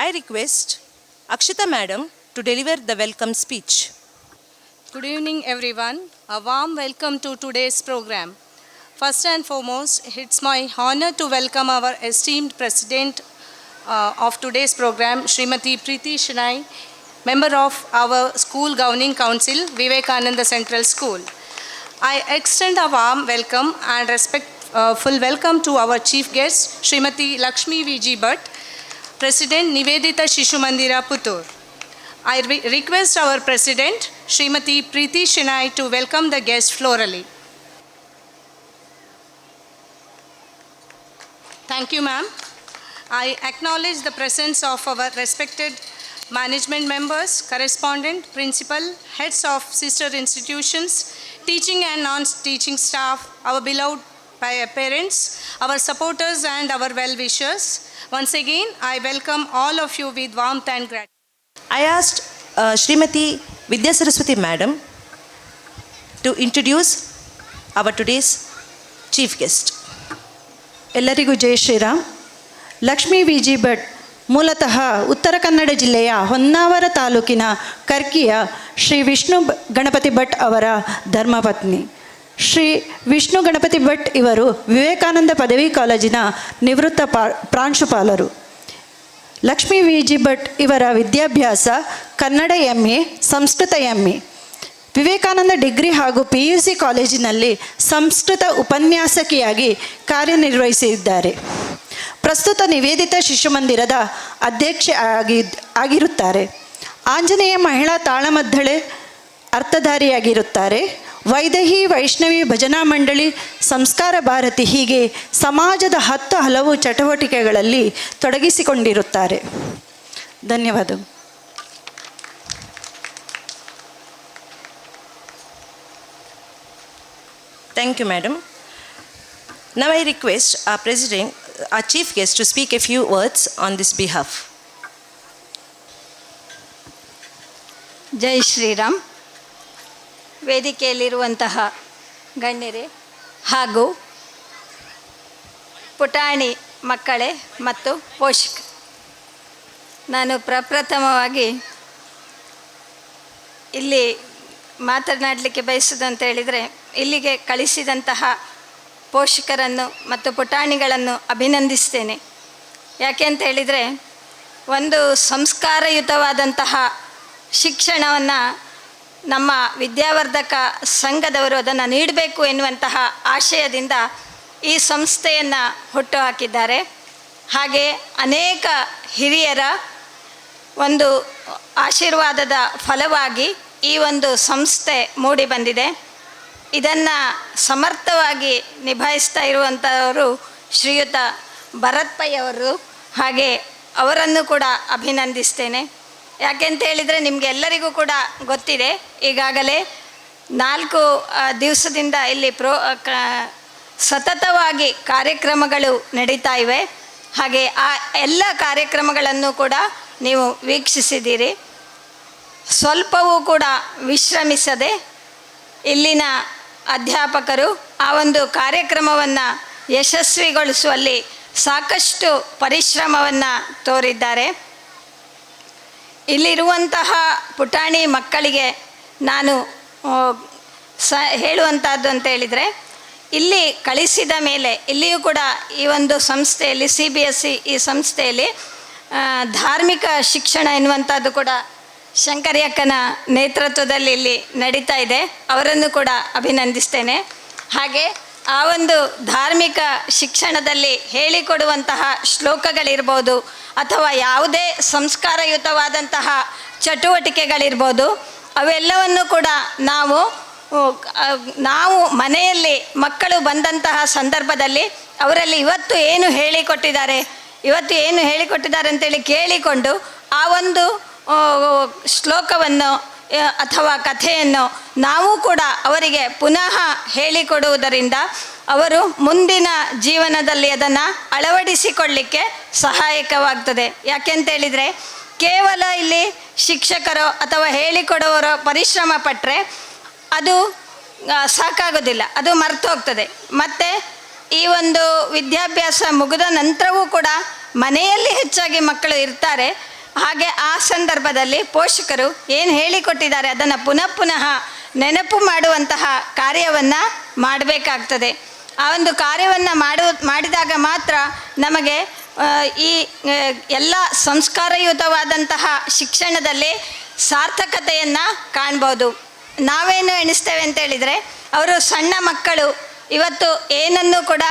I request Akshita Madam to deliver the welcome speech. Good evening, everyone. A warm welcome to today's program. First and foremost, it's my honor to welcome our esteemed President of today's program, Srimati Preeti Shenoy, member of our School Governing Council, Vivekananda Central School. I extend a warm welcome and respectful welcome to our chief guest, Srimati Lakshmi V.G. Bhatt, President Nivedita Shishu Mandira, Puttur. I request our President, Srimati Preeti Shenoy, to welcome the guest florally. Thank you, ma'am. I acknowledge the presence of our respected management members, correspondent, principal, heads of sister institutions, teaching and non-teaching staff, our beloved parents, our supporters and our well-wishers. Once again, I welcome all of you with warmth and gratitude. I asked Srimati Vidya Saraswati Madam to introduce our today's chief guest. ಎಲ್ಲರಿಗೂ ಜೈ Shriram. Lakshmi V G Bhat ಮೂಲತಃ ಉತ್ತರ ಕನ್ನಡ ಜಿಲ್ಲೆಯ ಹೊನ್ನಾವರ ತಾಲೂಕಿನ ಕರ್ಕಿಯ ಶ್ರೀ ವಿಷ್ಣು ಗಣಪತಿ ಭಟ್ ಅವರ ಧರ್ಮಪತ್ನಿ. ಶ್ರೀ ವಿಷ್ಣು ಗಣಪತಿ ಭಟ್ ಇವರು ವಿವೇಕಾನಂದ ಪದವಿ ಕಾಲೇಜಿನ ನಿವೃತ್ತ ಪ್ರಾಂಶುಪಾಲರು. ಲಕ್ಷ್ಮೀ ವಿ ಜಿ ಭಟ್ ಇವರ ವಿದ್ಯಾಭ್ಯಾಸ Kannada MA, Sanskrit MA. Vivekananda degree ಹಾಗೂ PUC ಕಾಲೇಜಿನಲ್ಲಿ ಸಂಸ್ಕೃತ ಉಪನ್ಯಾಸಕಿಯಾಗಿ ಕಾರ್ಯನಿರ್ವಹಿಸಿದ್ದಾರೆ. ಪ್ರಸ್ತುತ ನಿವೇದಿತ ಶಿಶು ಮಂದಿರದ ಅಧ್ಯಕ್ಷೆ ಆಗಿರುತ್ತಾರೆ. ಆಂಜನೇಯ ಮಹಿಳಾ ತಾಳಮದ್ದಳೆ ಅರ್ಥಧಾರಿಯಾಗಿರುತ್ತಾರೆ. ವೈದೇಹಿ ವೈಷ್ಣವಿ ಭಜನಾ ಮಂಡಳಿ, ಸಂಸ್ಕಾರ ಭಾರತಿ ಹೀಗೆ ಸಮಾಜದ ಹಲವು ಚಟುವಟಿಕೆಗಳಲ್ಲಿ ತೊಡಗಿಸಿಕೊಂಡಿರುತ್ತಾರೆ. ಧನ್ಯವಾದಗಳು. Thank you, madam. Now I request our president, our chief guest, to speak a few words on this behalf. ಜೈ ಶ್ರೀರಾಮ್. ವೇದಿಕೆಯಲ್ಲಿರುವಂತಹ ಗಣ್ಯರೇ ಹಾಗೂ ಪುಟಾಣಿ ಮಕ್ಕಳೇ ಮತ್ತು ಪೋಷಕರು, ನಾನು ಪ್ರಪ್ರಥಮವಾಗಿ ಇಲ್ಲಿ ಮಾತನಾಡಲಿಕ್ಕೆ ಬಯಸುವುದು ಅಂತ ಹೇಳಿದರೆ, ಇಲ್ಲಿಗೆ ಕಳಿಸಿದಂತಹ ಪೋಷಕರನ್ನು ಮತ್ತು ಪುಟಾಣಿಗಳನ್ನು ಅಭಿನಂದಿಸ್ತೇನೆ. ಯಾಕೆ ಅಂತ ಹೇಳಿದರೆ, ಒಂದು ಸಂಸ್ಕಾರಯುತವಾದಂತಹ ಶಿಕ್ಷಣವನ್ನು ನಮ್ಮ ವಿದ್ಯಾವರ್ಧಕ ಸಂಘದವರು ಅದನ್ನು ನೀಡಬೇಕು ಎನ್ನುವಂತಹ ಆಶಯದಿಂದ ಈ ಸಂಸ್ಥೆಯನ್ನು ಹುಟ್ಟುಹಾಕಿದ್ದಾರೆ. ಹಾಗೆ ಅನೇಕ ಹಿರಿಯರ ಒಂದು ಆಶೀರ್ವಾದದ ಫಲವಾಗಿ ಈ ಒಂದು ಸಂಸ್ಥೆ ಮೂಡಿ ಬಂದಿದೆ. ಇದನ್ನು ಸಮರ್ಥವಾಗಿ ನಿಭಾಯಿಸ್ತಾ ಇರುವಂಥವರು ಶ್ರೀಯುತ ಭರತ್ ಪೈ ಅವರು. ಹಾಗೆ ಅವರನ್ನು ಕೂಡ ಅಭಿನಂದಿಸ್ತೇನೆ. ಯಾಕೆಂತ ಹೇಳಿದರೆ, ನಿಮಗೆಲ್ಲರಿಗೂ ಕೂಡ ಗೊತ್ತಿದೆ, ಈಗಾಗಲೇ 4 ದಿವಸದಿಂದ ಇಲ್ಲಿ ಸತತವಾಗಿ ಕಾರ್ಯಕ್ರಮಗಳು ನಡೀತಾ ಇವೆ. ಹಾಗೆ ಆ ಎಲ್ಲ ಕಾರ್ಯಕ್ರಮಗಳನ್ನು ಕೂಡ ನೀವು ವೀಕ್ಷಿಸಿದ್ದೀರಿ. ಸ್ವಲ್ಪವೂ ಕೂಡ ವಿಶ್ರಮಿಸದೆ ಇಲ್ಲಿನ ಅಧ್ಯಾಪಕರು ಆ ಒಂದು ಕಾರ್ಯಕ್ರಮವನ್ನು ಯಶಸ್ವಿಗೊಳಿಸುವಲ್ಲಿ ಸಾಕಷ್ಟು ಪರಿಶ್ರಮವನ್ನು ತೋರಿದ್ದಾರೆ. ಇಲ್ಲಿರುವಂತಹ ಪುಟಾಣಿ ಮಕ್ಕಳಿಗೆ ನಾನು ಹೇಳುವಂಥದ್ದು ಅಂತ ಹೇಳಿದರೆ, ಇಲ್ಲಿ ಕಳಿಸಿದ ಮೇಲೆ ಇಲ್ಲಿಯೂ ಕೂಡ ಈ ಒಂದು ಸಂಸ್ಥೆಯಲ್ಲಿ CBSE ಈ ಸಂಸ್ಥೆಯಲ್ಲಿ ಧಾರ್ಮಿಕ ಶಿಕ್ಷಣ ಎನ್ನುವಂಥದ್ದು ಕೂಡ ಶಂಕರಿ ಅಕ್ಕನ ನೇತೃತ್ವದಲ್ಲಿ ಇಲ್ಲಿ ನಡೀತಾ ಇದೆ. ಅವರನ್ನು ಕೂಡ ಅಭಿನಂದಿಸ್ತೇನೆ. ಹಾಗೆ ಆ ಒಂದು ಧಾರ್ಮಿಕ ಶಿಕ್ಷಣದಲ್ಲಿ ಹೇಳಿಕೊಡುವಂತಹ ಶ್ಲೋಕಗಳಿರ್ಬೋದು ಅಥವಾ ಯಾವುದೇ ಸಂಸ್ಕಾರಯುತವಾದಂತಹ ಚಟುವಟಿಕೆಗಳಿರ್ಬೋದು, ಅವೆಲ್ಲವನ್ನು ಕೂಡ ನಾವು ಮನೆಯಲ್ಲಿ ಮಕ್ಕಳು ಬಂದಂತಹ ಸಂದರ್ಭದಲ್ಲಿ ಅವರಲ್ಲಿ ಇವತ್ತು ಏನು ಹೇಳಿಕೊಟ್ಟಿದ್ದಾರೆ ಅಂತೇಳಿ ಕೇಳಿಕೊಂಡು ಆ ಒಂದು ಶ್ಲೋಕವನ್ನು ಅಥವಾ ಕಥೆಯನ್ನು ನಾವು ಕೂಡ ಅವರಿಗೆ ಪುನಃ ಹೇಳಿಕೊಡುವುದರಿಂದ ಅವರು ಮುಂದಿನ ಜೀವನದಲ್ಲಿ ಅದನ್ನು ಅಳವಡಿಸಿಕೊಳ್ಳಲಿಕ್ಕೆ ಸಹಾಯಕವಾಗ್ತದೆ. ಯಾಕೆಂತೇಳಿದರೆ, ಕೇವಲ ಇಲ್ಲಿ ಶಿಕ್ಷಕರು ಅಥವಾ ಹೇಳಿಕೊಡುವವರು ಪರಿಶ್ರಮ ಪಟ್ಟರೆ ಅದು ಸಾಕಾಗೋದಿಲ್ಲ, ಅದು ಮರೆತು ಹೋಗ್ತದೆ. ಮತ್ತು ಈ ಒಂದು ವಿದ್ಯಾಭ್ಯಾಸ ಮುಗಿದ ನಂತರವೂ ಕೂಡ ಮನೆಯಲ್ಲಿ ಹೆಚ್ಚಾಗಿ ಮಕ್ಕಳು ಇರ್ತಾರೆ. ಹಾಗೆ ಆ ಸಂದರ್ಭದಲ್ಲಿ ಪೋಷಕರು ಏನು ಹೇಳಿಕೊಟ್ಟಿದ್ದಾರೆ ಅದನ್ನು ಪುನಃ ನೆನಪು ಮಾಡುವಂತಹ ಕಾರ್ಯವನ್ನು ಮಾಡಬೇಕಾಗ್ತದೆ. ಆ ಒಂದು ಕಾರ್ಯವನ್ನು ಮಾಡಿದಾಗ ಮಾತ್ರ ನಮಗೆ ಈ ಎಲ್ಲ ಸಂಸ್ಕಾರಯುತವಾದಂತಹ ಶಿಕ್ಷಣದಲ್ಲಿ ಸಾರ್ಥಕತೆಯನ್ನು ಕಾಣ್ಬೋದು. ನಾವೇನು ಎಣಿಸ್ತೇವೆ ಅಂತೇಳಿದರೆ, ಅವರು ಸಣ್ಣ ಮಕ್ಕಳು, ಇವತ್ತು ಏನನ್ನೂ ಕೂಡ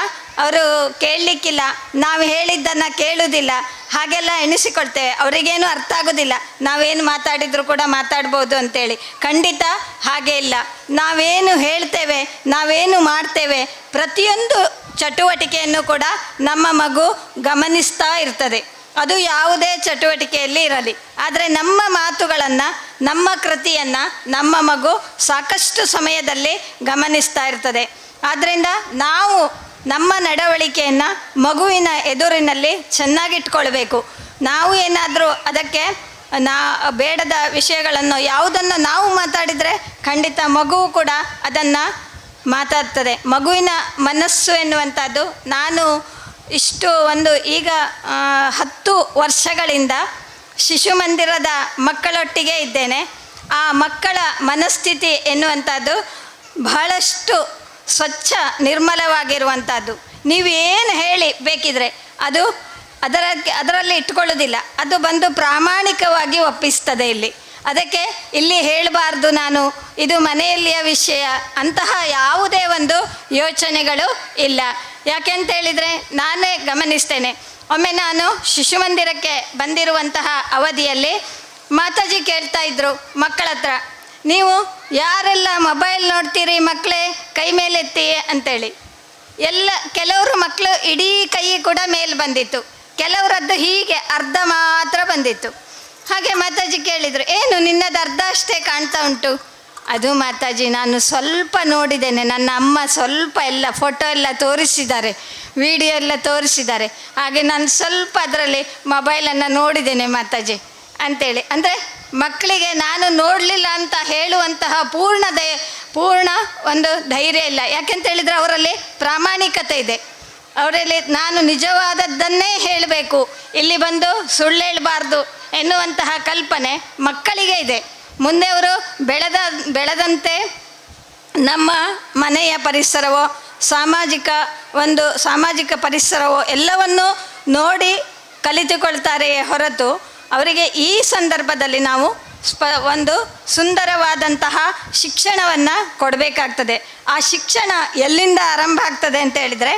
ಅವರು ಕೇಳಲಿಕ್ಕಿಲ್ಲ, ನಾವು ಹೇಳಿದ್ದನ್ನು ಕೇಳುವುದಿಲ್ಲ, ಹಾಗೆಲ್ಲ ಎಣಿಸಿಕೊಳ್ತೇವೆ. ಅವರಿಗೇನು ಅರ್ಥ ಆಗೋದಿಲ್ಲ, ನಾವೇನು ಮಾತಾಡಿದರೂ ಕೂಡ ಮಾತಾಡ್ಬೋದು ಅಂತೇಳಿ. ಖಂಡಿತ ಹಾಗೆ ಇಲ್ಲ. ನಾವೇನು ಹೇಳ್ತೇವೆ, ನಾವೇನು ಮಾಡ್ತೇವೆ, ಪ್ರತಿಯೊಂದು ಚಟುವಟಿಕೆಯನ್ನು ಕೂಡ ನಮ್ಮ ಮಗು ಗಮನಿಸ್ತಾ ಇರ್ತದೆ. ಅದು ಯಾವುದೇ ಚಟುವಟಿಕೆಯಲ್ಲಿ ಇರಲಿ. ಆದರೆ ನಮ್ಮ ಮಾತುಗಳನ್ನು, ನಮ್ಮ ಕೃತಿಯನ್ನು ನಮ್ಮ ಮಗು ಸಾಕಷ್ಟು ಸಮಯದಲ್ಲಿ ಗಮನಿಸ್ತಾ ಇರ್ತದೆ. ಆದ್ದರಿಂದ ನಾವು ನಮ್ಮ ನಡವಳಿಕೆಯನ್ನು ಮಗುವಿನ ಎದುರಿನಲ್ಲಿ ಚೆನ್ನಾಗಿಟ್ಕೊಳ್ಬೇಕು. ನಾವು ಏನಾದರೂ ಅದಕ್ಕೆ ಬೇಡದ ವಿಷಯಗಳನ್ನು ಯಾವುದನ್ನು ನಾವು ಮಾತಾಡಿದರೆ ಖಂಡಿತ ಮಗುವು ಕೂಡ ಅದನ್ನು ಮಾತಾಡ್ತದೆ. ಮಗುವಿನ ಮನಸ್ಸು ಎನ್ನುವಂಥದ್ದು, ನಾನು ಈಗ 10 ವರ್ಷಗಳಿಂದ ಶಿಶು ಮಂದಿರದ ಮಕ್ಕಳೊಟ್ಟಿಗೆ ಇದ್ದೇನೆ. ಆ ಮಕ್ಕಳ ಮನಸ್ಥಿತಿ ಎನ್ನುವಂಥದ್ದು ಬಹಳಷ್ಟು ಸ್ವಚ್ಛ ನಿರ್ಮಲವಾಗಿರುವಂಥದ್ದು. ನೀವೇನು ಹೇಳಿ ಬೇಕಿದ್ರೆ ಅದರಲ್ಲಿ ಇಟ್ಕೊಳ್ಳೋದಿಲ್ಲ, ಅದು ಬಂದು ಪ್ರಾಮಾಣಿಕವಾಗಿ ಒಪ್ಪಿಸ್ತದೆ. ಅದಕ್ಕೆ ಇಲ್ಲಿ ಹೇಳಬಾರ್ದು ನಾನು, ಇದು ಮನೆಯಲ್ಲಿಯ ವಿಷಯ, ಅಂತಹ ಯಾವುದೇ ಒಂದು ಯೋಚನೆಗಳು ಇಲ್ಲ. ಯಾಕೆ ಅಂತ ಹೇಳಿದರೆ, ನಾನೇ ಗಮನಿಸ್ತೇನೆ. ಒಮ್ಮೆ ನಾನು ಶಿಶು ಮಂದಿರಕ್ಕೆ ಬಂದಿರುವಂತಹ ಅವಧಿಯಲ್ಲಿ ಮಾತಾಜಿ ಕೇಳ್ತಾ ಇದ್ರು ಮಕ್ಕಳ ಹತ್ರ, ನೀವು ಯಾರೆಲ್ಲ ಮೊಬೈಲ್ ನೋಡ್ತೀರಿ ಮಕ್ಕಳೇ, ಕೈ ಮೇಲೆತ್ತಿ ಅಂತೇಳಿ. ಕೆಲವರು ಮಕ್ಕಳು ಇಡೀ ಕೈ ಕೂಡ ಮೇಲೆ ಬಂದಿತ್ತು, ಕೆಲವರದ್ದು ಹೀಗೆ ಅರ್ಧ ಮಾತ್ರ ಬಂದಿತ್ತು. ಹಾಗೆ ಮಾತಾಜಿ ಕೇಳಿದರು, ಏನು ನಿನ್ನದು ಅರ್ಧ ಅಷ್ಟೇ ಕಾಣ್ತಾ ಉಂಟು? ಅದು ಮಾತಾಜಿ, ನಾನು ಸ್ವಲ್ಪ ನೋಡಿದ್ದೇನೆ, ನನ್ನ ಅಮ್ಮ ಸ್ವಲ್ಪ ಎಲ್ಲ ಫೋಟೋ ಎಲ್ಲ ತೋರಿಸಿದ್ದಾರೆ, ವಿಡಿಯೋ ಎಲ್ಲ ತೋರಿಸಿದ್ದಾರೆ, ಹಾಗೆ ನಾನು ಸ್ವಲ್ಪ ಅದರಲ್ಲಿ ಮೊಬೈಲನ್ನು ನೋಡಿದ್ದೇನೆ ಮಾತಾಜಿ ಅಂತೇಳಿ. ಅಂದರೆ ಮಕ್ಕಳಿಗೆ ನಾನು ನೋಡಲಿಲ್ಲ ಅಂತ ಹೇಳುವಂತಹ ಪೂರ್ಣ ಒಂದು ಧೈರ್ಯ ಇಲ್ಲ. ಯಾಕೆಂತೇಳಿದರೆ ಅವರಲ್ಲಿ ಪ್ರಾಮಾಣಿಕತೆ ಇದೆ, ಅವರಲ್ಲಿ ನಾನು ನಿಜವಾದದ್ದನ್ನೇ ಹೇಳಬೇಕು, ಇಲ್ಲಿ ಬಂದು ಸುಳ್ಳು ಹೇಳಬಾರ್ದು ಎನ್ನುವಂತಹ ಕಲ್ಪನೆ ಮಕ್ಕಳಿಗೆ ಇದೆ. ಮುಂದೆ ಅವರು ಬೆಳೆದಂತೆ ನಮ್ಮ ಮನೆಯ ಪರಿಸರವೋ ಸಾಮಾಜಿಕ ಪರಿಸರವೋ ಎಲ್ಲವನ್ನೂ ನೋಡಿ ಕಲಿತುಕೊಳ್ತಾರೆಯೇ ಹೊರತು ಅವರಿಗೆ ಈ ಸಂದರ್ಭದಲ್ಲಿ ನಾವು ಒಂದು ಸುಂದರವಾದಂತಹ ಶಿಕ್ಷಣವನ್ನು ಕೊಡಬೇಕಾಗ್ತದೆ. ಆ ಶಿಕ್ಷಣ ಎಲ್ಲಿಂದ ಆರಂಭ ಆಗ್ತದೆ ಅಂತ ಹೇಳಿದರೆ,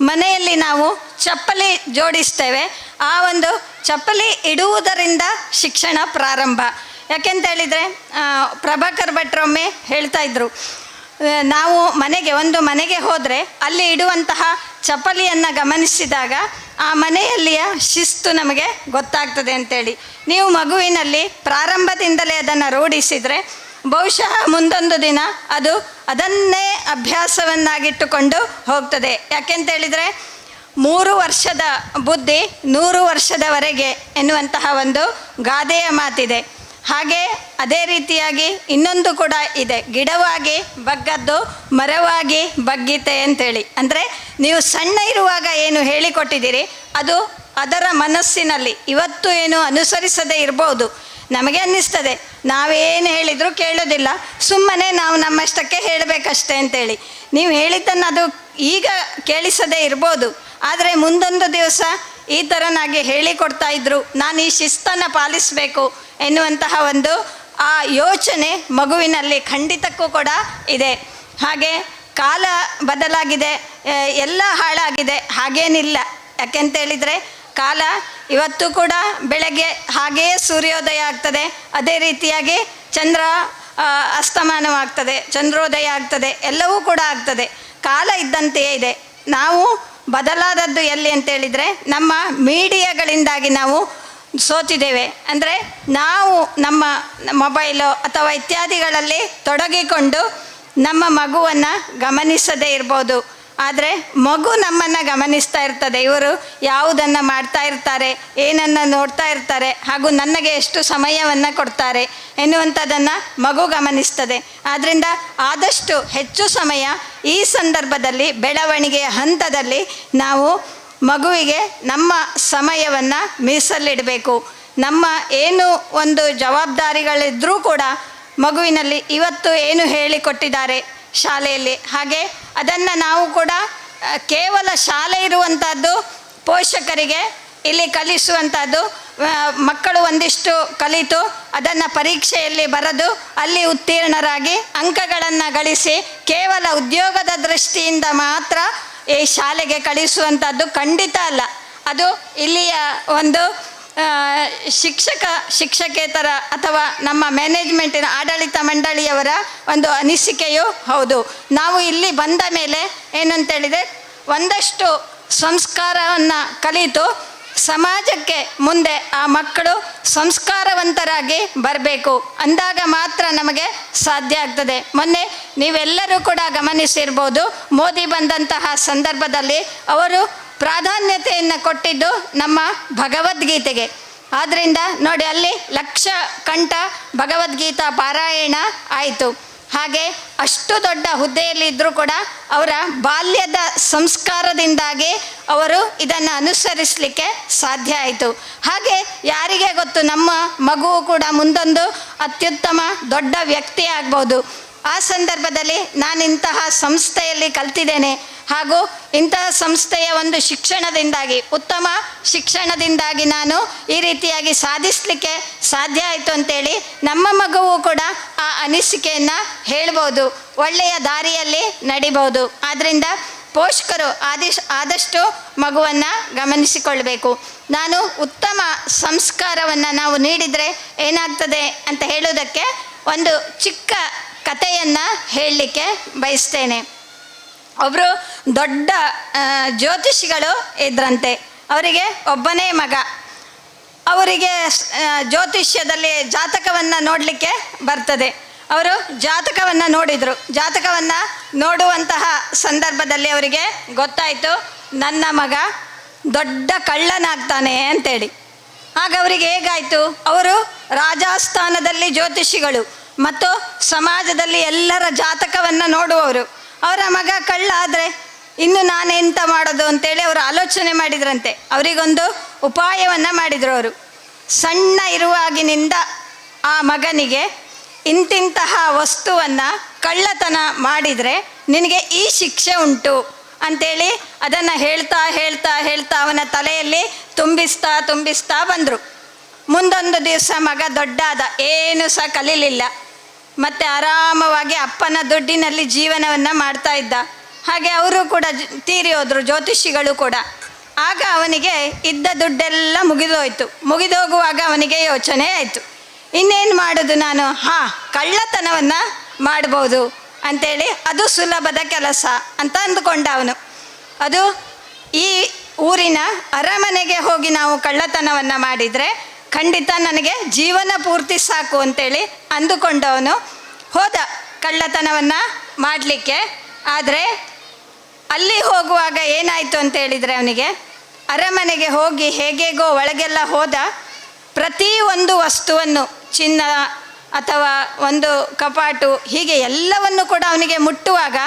ಮನೆಯಲ್ಲಿ ನಾವು ಚಪ್ಪಲಿ ಜೋಡಿಸ್ತೇವೆ, ಆ ಒಂದು ಚಪ್ಪಲಿ ಇಡುವುದರಿಂದ ಶಿಕ್ಷಣ ಪ್ರಾರಂಭ. ಯಾಕೆಂತ ಹೇಳಿದರೆ, ಪ್ರಭಾಕರ್ ಭಟ್ರೊಮ್ಮೆ ಹೇಳ್ತಾ ಇದ್ರು, ನಾವು ಮನೆಗೆ ಹೋದರೆ ಅಲ್ಲಿ ಇಡುವಂತಹ ಚಪ್ಪಲಿಯನ್ನು ಗಮನಿಸಿದಾಗ ಆ ಮನೆಯಲ್ಲಿಯ ಶಿಸ್ತು ನಮಗೆ ಗೊತ್ತಾಗ್ತದೆ ಅಂತೇಳಿ. ನೀವು ಮಗುವಿನಲ್ಲಿ ಪ್ರಾರಂಭದಿಂದಲೇ ಅದನ್ನು ರೂಢಿಸಿದರೆ ಬಹುಶಃ ಮುಂದೊಂದು ದಿನ ಅದನ್ನೇ ಅಭ್ಯಾಸವನ್ನಾಗಿಟ್ಟುಕೊಂಡು ಹೋಗ್ತದೆ. ಯಾಕೆಂತೇಳಿದರೆ 3 ವರ್ಷದ ಬುದ್ಧಿ 100 ವರ್ಷದವರೆಗೆ ಎನ್ನುವಂತಹ ಒಂದು ಗಾದೆಯ ಮಾತಿದೆ. ಹಾಗೆ ಅದೇ ರೀತಿಯಾಗಿ ಇನ್ನೊಂದು ಕೂಡ ಇದೆ, ಗಿಡವಾಗಿ ಬಗ್ಗದ್ದು ಮರವಾಗಿ ಬಗ್ಗೀತೆ ಅಂತೇಳಿ. ಅಂದರೆ ನೀವು ಸಣ್ಣ ಇರುವಾಗ ಏನು ಹೇಳಿಕೊಟ್ಟಿದ್ದೀರಿ ಅದು ಅದರ ಮನಸ್ಸಿನಲ್ಲಿ ಇವತ್ತು ಏನು ಅನುಸರಿಸದೇ ಇರ್ಬೋದು. ನಮಗೆ ಅನ್ನಿಸ್ತದೆ ನಾವೇನು ಹೇಳಿದರೂ ಕೇಳೋದಿಲ್ಲ, ಸುಮ್ಮನೆ ನಾವು ನಮ್ಮಷ್ಟಕ್ಕೆ ಹೇಳಬೇಕಷ್ಟೇ ಅಂತೇಳಿ. ನೀವು ಹೇಳಿದ್ದನ್ನು ಅದು ಈಗ ಕೇಳಿಸದೇ ಇರ್ಬೋದು, ಆದರೆ ಮುಂದೊಂದು ದಿವಸ ಈ ಥರನಾಗಿ ಹೇಳಿಕೊಡ್ತಾ ಇದ್ರು, ನಾನು ಈ ಶಿಸ್ತನ್ನು ಪಾಲಿಸಬೇಕು ಎನ್ನುವಂತಹ ಒಂದು ಆ ಯೋಚನೆ ಮಗುವಿನಲ್ಲಿ ಖಂಡಿತಕ್ಕೂ ಕೂಡ ಇದೆ. ಹಾಗೆ ಕಾಲ ಬದಲಾಗಿದೆ, ಎಲ್ಲ ಹಾಳಾಗಿದೆ ಹಾಗೇನಿಲ್ಲ. ಯಾಕೆಂತೇಳಿದರೆ ಕಾಲ ಇವತ್ತು ಕೂಡ ಬೆಳಗ್ಗೆ ಹಾಗೆಯೇ ಸೂರ್ಯೋದಯ ಆಗ್ತದೆ, ಅದೇ ರೀತಿಯಾಗಿ ಚಂದ್ರ ಅಸ್ತಮಾನವಾಗ್ತದೆ, ಚಂದ್ರೋದಯ ಆಗ್ತದೆ, ಎಲ್ಲವೂ ಕೂಡ ಆಗ್ತದೆ. ಕಾಲ ಇದ್ದಂತೆಯೇ ಇದೆ. ನಾವು ಬದಲಾದದ್ದು ಎಲ್ಲಿ ಅಂತೇಳಿದರೆ ನಮ್ಮ ಮೀಡಿಯಾಗಳಿಂದಾಗಿ ನಾವು ಸೋತಿದ್ದೇವೆ. ಅಂದರೆ ನಾವು ನಮ್ಮ ಮೊಬೈಲು ಅಥವಾ ಇತ್ಯಾದಿಗಳಲ್ಲಿ ತೊಡಗಿಕೊಂಡು ನಮ್ಮ ಮಗುವನ್ನು ಗಮನಿಸದೇ ಇರ್ಬೋದು, ಆದರೆ ಮಗು ನಮ್ಮನ್ನು ಗಮನಿಸ್ತಾ ಇರ್ತದೆ. ಇವರು ಯಾವುದನ್ನು ಮಾಡ್ತಾ ಇರ್ತಾರೆ, ಏನನ್ನು ನೋಡ್ತಾ ಇರ್ತಾರೆ, ಹಾಗೂ ನನಗೆ ಎಷ್ಟು ಸಮಯವನ್ನು ಕೊಡ್ತಾರೆ ಎನ್ನುವಂಥದ್ದನ್ನು ಮಗು ಗಮನಿಸ್ತದೆ. ಆದ್ದರಿಂದ ಆದಷ್ಟು ಹೆಚ್ಚು ಸಮಯ ಈ ಸಂದರ್ಭದಲ್ಲಿ ಬೆಳವಣಿಗೆಯ ಹಂತದಲ್ಲಿ ನಾವು ಮಗುವಿಗೆ ನಮ್ಮ ಸಮಯವನ್ನು ಮೀಸಲಿಡಬೇಕು. ನಮ್ಮ ಏನು ಒಂದು ಜವಾಬ್ದಾರಿಗಳಿದ್ರೂ ಕೂಡ ಮಗುವಿನಲ್ಲಿ ಇವತ್ತು ಏನು ಹೇಳಿಕೊಟ್ಟಿದ್ದಾರೆ ಶಾಲೆಯಲ್ಲಿ, ಹಾಗೆ ಅದನ್ನು ನಾವು ಕೂಡ ಕೇವಲ ಶಾಲೆ ಇರುವಂಥದ್ದು ಪೋಷಕರಿಗೆ ಇಲ್ಲಿ ಕಲಿಸುವಂಥದ್ದು, ಮಕ್ಕಳು ಒಂದಿಷ್ಟು ಕಲಿತು ಅದನ್ನು ಪರೀಕ್ಷೆಯಲ್ಲಿ ಬರೆದು ಅಲ್ಲಿ ಉತ್ತೀರ್ಣರಾಗಿ ಅಂಕಗಳನ್ನು ಗಳಿಸಿ ಕೇವಲ ಉದ್ಯೋಗದ ದೃಷ್ಟಿಯಿಂದ ಮಾತ್ರ ಈ ಶಾಲೆಗೆ ಕಳಿಸುವಂಥದ್ದು ಖಂಡಿತ ಅಲ್ಲ. ಅದು ಇಲ್ಲಿಯ ಒಂದು ಶಿಕ್ಷಕೇತರ ಅಥವಾ ನಮ್ಮ ಮ್ಯಾನೇಜ್ಮೆಂಟಿನ ಆಡಳಿತ ಮಂಡಳಿಯವರ ಒಂದು ಅನಿಸಿಕೆಯೂ ಹೌದು. ನಾವು ಇಲ್ಲಿ ಬಂದ ಮೇಲೆ ಏನಂತೇಳಿದರೆ ಒಂದಷ್ಟು ಸಂಸ್ಕಾರವನ್ನು ಕಲಿತು ಸಮಾಜಕ್ಕೆ ಮುಂದೆ ಆ ಮಕ್ಕಳು ಸಂಸ್ಕಾರವಂತರಾಗಿ ಬರಬೇಕು, ಅಂದಾಗ ಮಾತ್ರ ನಮಗೆ ಸಾಧ್ಯ ಆಗ್ತದೆ. ಮೊನ್ನೆ ನೀವೆಲ್ಲರೂ ಕೂಡ ಗಮನಿಸಿರ್ಬೋದು, ಮೋದಿ ಬಂದಂತಹ ಸಂದರ್ಭದಲ್ಲಿ ಅವರು ಪ್ರಾಧಾನ್ಯತೆಯನ್ನು ಕೊಟ್ಟಿದ್ದು ನಮ್ಮ ಭಗವದ್ಗೀತೆಗೆ. ಆದ್ದರಿಂದ ನೋಡಿ, ಅಲ್ಲಿ ಲಕ್ಷ ಕಂಠ ಭಗವದ್ಗೀತಾ ಪಾರಾಯಣ ಆಯಿತು. ಹಾಗೆ ಅಷ್ಟು ದೊಡ್ಡ ಹುದ್ದೆಯಲ್ಲಿ ಇದ್ದರೂ ಕೂಡ ಅವರ ಬಾಲ್ಯದ ಸಂಸ್ಕಾರದಿಂದಾಗಿ ಅವರು ಇದನ್ನು ಅನುಸರಿಸಲಿಕ್ಕೆ ಸಾಧ್ಯ ಆಯಿತು. ಹಾಗೆ ಯಾರಿಗೆ ಗೊತ್ತು, ನಮ್ಮ ಮಗುವು ಕೂಡ ಮುಂದೊಂದು ಅತ್ಯುತ್ತಮ ದೊಡ್ಡ ವ್ಯಕ್ತಿ ಆಗ್ಬೋದು. ಆ ಸಂದರ್ಭದಲ್ಲಿ ನಾನು ಇಂತಹ ಸಂಸ್ಥೆಯಲ್ಲಿ ಕಲ್ತಿದ್ದೇನೆ, ಹಾಗೂ ಇಂತಹ ಸಂಸ್ಥೆಯ ಒಂದು ಶಿಕ್ಷಣದಿಂದಾಗಿ, ಉತ್ತಮ ಶಿಕ್ಷಣದಿಂದಾಗಿ ನಾನು ಈ ರೀತಿಯಾಗಿ ಸಾಧಿಸಲಿಕ್ಕೆ ಸಾಧ್ಯ ಆಯಿತು ಅಂತೇಳಿ ನಮ್ಮ ಮಗುವು ಕೂಡ ಆ ಅನಿಸಿಕೆಯನ್ನು ಹೇಳ್ಬೋದು, ಒಳ್ಳೆಯ ದಾರಿಯಲ್ಲಿ ನಡಿಬೋದು. ಆದ್ದರಿಂದ ಪೋಷಕರು ಆದಷ್ಟು ಮಗುವನ್ನು ಗಮನಿಸಿಕೊಳ್ಬೇಕು. ನಾನು ಉತ್ತಮ ಸಂಸ್ಕಾರವನ್ನು ನಾವು ನೀಡಿದರೆ ಏನಾಗ್ತದೆ ಅಂತ ಹೇಳೋದಕ್ಕೆ ಒಂದು ಚಿಕ್ಕ ಕಥೆಯನ್ನು ಹೇಳಲಿಕ್ಕೆ ಬಯಸ್ತೇನೆ. ಒಬ್ಬರು ದೊಡ್ಡ ಜ್ಯೋತಿಷಿಗಳು ಇದ್ರಂತೆ. ಅವರಿಗೆ ಒಬ್ಬನೇ ಮಗ. ಅವರಿಗೆ ಜ್ಯೋತಿಷ್ಯದಲ್ಲಿ ಜಾತಕವನ್ನು ನೋಡಲಿಕ್ಕೆ ಬರ್ತದೆ. ಅವರು ಜಾತಕವನ್ನು ನೋಡಿದರು. ಜಾತಕವನ್ನು ನೋಡುವಂತಹ ಸಂದರ್ಭದಲ್ಲಿ ಅವರಿಗೆ ಗೊತ್ತಾಯಿತು, ನನ್ನ ಮಗ ದೊಡ್ಡ ಕಳ್ಳನಾಗ್ತಾನೆ ಅಂತೇಳಿ. ಆಗ ಅವರಿಗೆ ಹೇಗಾಯಿತು, ಅವರು ರಾಜಸ್ಥಾನದಲ್ಲಿ ಜ್ಯೋತಿಷಿಗಳು ಮತ್ತು ಸಮಾಜದಲ್ಲಿ ಎಲ್ಲರ ಜಾತಕವನ್ನು ನೋಡುವವರು. ಅವರ ಮಗ ಕಳ್ಳ ಆದರೆ ಇನ್ನು ನಾನೆಂತ ಮಾಡೋದು ಅಂತೇಳಿ ಅವರು ಆಲೋಚನೆ ಮಾಡಿದ್ರಂತೆ. ಅವರಿಗೊಂದು ಉಪಾಯವನ್ನು ಮಾಡಿದರು. ಅವರು ಸಣ್ಣ ಇರುವಾಗಿನಿಂದ ಆ ಮಗನಿಗೆ ಇಂತಿಂತಹ ವಸ್ತುವನ್ನು ಕಳ್ಳತನ ಮಾಡಿದರೆ ನಿನಗೆ ಈ ಶಿಕ್ಷೆ ಉಂಟು ಅಂಥೇಳಿ ಅದನ್ನು ಹೇಳ್ತಾ ಹೇಳ್ತಾ ಹೇಳ್ತಾ ಅವನ ತಲೆಯಲ್ಲಿ ತುಂಬಿಸ್ತಾ ಬಂದರು. ಮುಂದೊಂದು ದಿವಸ ಮಗ ದೊಡ್ಡಾದ, ಏನು ಸಹ ಕಲೀಲಿಲ್ಲ, ಮತ್ತು ಆರಾಮವಾಗಿ ಅಪ್ಪನ ದುಡ್ಡಿನಲ್ಲಿ ಜೀವನವನ್ನು ಮಾಡ್ತಾ ಇದ್ದ. ಹಾಗೆ ಅವರು ಕೂಡ ತೀರಿ ಹೋದರು, ಜ್ಯೋತಿಷಿಗಳು ಕೂಡ. ಆಗ ಅವನಿಗೆ ಇದ್ದ ದುಡ್ಡೆಲ್ಲ ಮುಗಿದೋಗುವಾಗ ಅವನಿಗೆ ಯೋಚನೆ ಆಯಿತು, ಇನ್ನೇನು ಮಾಡೋದು ನಾನು, ಕಳ್ಳತನವನ್ನು ಮಾಡ್ಬೋದು ಅಂಥೇಳಿ, ಅದು ಸುಲಭದ ಕೆಲಸ ಅಂತ ಅಂದುಕೊಂಡ ಅವನು. ಅದು ಈ ಊರಿನ ಅರಮನೆಗೆ ಹೋಗಿ ನಾವು ಕಳ್ಳತನವನ್ನು ಮಾಡಿದರೆ ಖಂಡಿತ ನನಗೆ ಜೀವನ ಪೂರ್ತಿ ಸಾಕು ಅಂತೇಳಿ ಅಂದುಕೊಂಡವನು ಹೋದ ಕಳ್ಳತನವನ್ನು ಮಾಡಲಿಕ್ಕೆ. ಆದರೆ ಅಲ್ಲಿ ಹೋಗುವಾಗ ಏನಾಯಿತು ಅಂತೇಳಿದರೆ, ಅವನಿಗೆ ಅರಮನೆಗೆ ಹೋಗಿ ಹೇಗೇಗೋ ಒಳಗೆಲ್ಲ ಹೋದ. ಪ್ರತಿಯೊಂದು ವಸ್ತುವನ್ನು, ಚಿನ್ನ ಅಥವಾ ಒಂದು ಕಪಾಟು, ಹೀಗೆ ಎಲ್ಲವನ್ನು ಕೂಡ ಅವನಿಗೆ ಮುಟ್ಟುವಾಗ,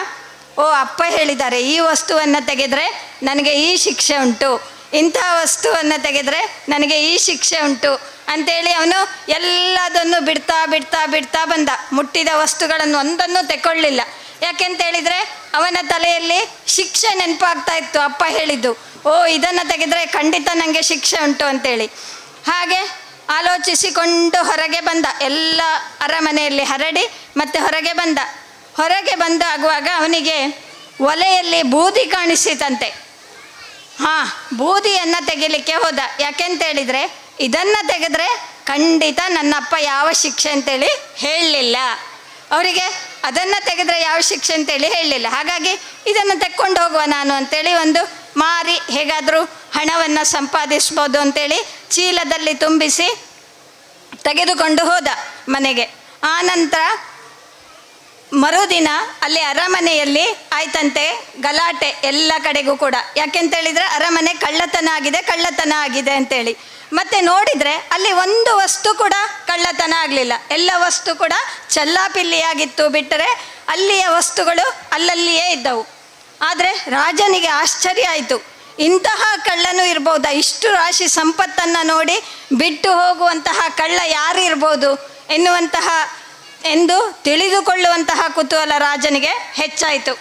ಓ ಅಪ್ಪ ಹೇಳಿದ್ದಾರೆ ಈ ವಸ್ತುವನ್ನು ತೆಗೆದರೆ ನನಗೆ ಈ ಶಿಕ್ಷೆ ಉಂಟು, ಇಂಥ ವಸ್ತುವನ್ನು ತೆಗೆದರೆ ನನಗೆ ಈ ಶಿಕ್ಷೆ ಉಂಟು ಅಂಥೇಳಿ ಅವನು ಎಲ್ಲದನ್ನು ಬಿಡ್ತಾ ಬಂದ. ಮುಟ್ಟಿದ ವಸ್ತುಗಳನ್ನು ಒಂದನ್ನು ತೆಕ್ಕೊಳ್ಳಿಲ್ಲ. ಯಾಕೆಂತೇಳಿದರೆ ಅವನ ತಲೆಯಲ್ಲಿ ಶಿಕ್ಷೆ ನೆನಪಾಗ್ತಾ ಇತ್ತು, ಅಪ್ಪ ಹೇಳಿದ್ದು, ಓ ಇದನ್ನು ತೆಗೆದರೆ ಖಂಡಿತ ನನಗೆ ಶಿಕ್ಷೆ ಉಂಟು ಅಂತೇಳಿ. ಹಾಗೆ ಆಲೋಚಿಸಿಕೊಂಡು ಹೊರಗೆ ಬಂದ, ಎಲ್ಲ ಅರಮನೆಯಲ್ಲಿ ಹರಡಿ ಮತ್ತೆ ಹೊರಗೆ ಬಂದಾಗುವಾಗ ಅವನಿಗೆ ಒಲೆಯಲ್ಲಿ ಬೂದಿ ಕಾಣಿಸಿತಂತೆ. ಬೂದಿಯನ್ನು ತೆಗಿಲಿಕ್ಕೆ ಹೋದ. ಯಾಕೆಂತೇಳಿದರೆ ಇದನ್ನು ತೆಗೆದ್ರೆ ಖಂಡಿತ ನನ್ನಪ್ಪ ಯಾವ ಶಿಕ್ಷೆ ಅಂತೇಳಿ ಹೇಳಲಿಲ್ಲ. ಅವರಿಗೆ ಅದನ್ನು ತೆಗೆದ್ರೆ ಯಾವ ಶಿಕ್ಷೆ ಅಂತೇಳಿ ಹೇಳಲಿಲ್ಲ. ಹಾಗಾಗಿ ಇದನ್ನು ತೆಕ್ಕೊಂಡು ಹೋಗುವ ನಾನು ಅಂತೇಳಿ ಒಂದು ಮಾರಿ ಹೇಗಾದರೂ ಹಣವನ್ನು ಸಂಪಾದಿಸ್ಬೋದು ಅಂತೇಳಿ ಚೀಲದಲ್ಲಿ ತುಂಬಿಸಿ ತೆಗೆದುಕೊಂಡು ಹೋದ ಮನೆಗೆ. ಆನಂತರ ಮರುದಿನ ಅಲ್ಲಿ ಅರಮನೆಯಲ್ಲಿ ಆಯ್ತಂತೆ ಗಲಾಟೆ ಎಲ್ಲ ಕಡೆಗೂ ಕೂಡ. ಯಾಕೆಂತೇಳಿದರೆ ಅರಮನೆ ಕಳ್ಳತನ ಆಗಿದೆ ಅಂತೇಳಿ. ಮತ್ತೆ ನೋಡಿದರೆ ಅಲ್ಲಿ ಒಂದು ವಸ್ತು ಕೂಡ ಕಳ್ಳತನ ಆಗಲಿಲ್ಲ. ಎಲ್ಲ ವಸ್ತು ಕೂಡ ಚೆಲ್ಲಾಪಿಲ್ಲಿಯಾಗಿತ್ತು, ಬಿಟ್ಟರೆ ಅಲ್ಲಿಯ ವಸ್ತುಗಳು ಅಲ್ಲಲ್ಲಿಯೇ ಇದ್ದವು. ಆದರೆ ರಾಜನಿಗೆ ಆಶ್ಚರ್ಯ ಆಯಿತು, ಇಂತಹ ಕಳ್ಳನೂ ಇರ್ಬೋದಾ? ಇಷ್ಟು ರಾಶಿ ಸಂಪತ್ತನ್ನು ನೋಡಿ ಬಿಟ್ಟು ಹೋಗುವಂತಹ ಕಳ್ಳ ಯಾರು ಇರ್ಬೋದು ಎಂದು ತಿಳಿದುಕೊಳ್ಳುವಂತಹ ಕುತೂಹಲ ರಾಜನಿಗೆ ಹೆಚ್ಚಾಯಿತು.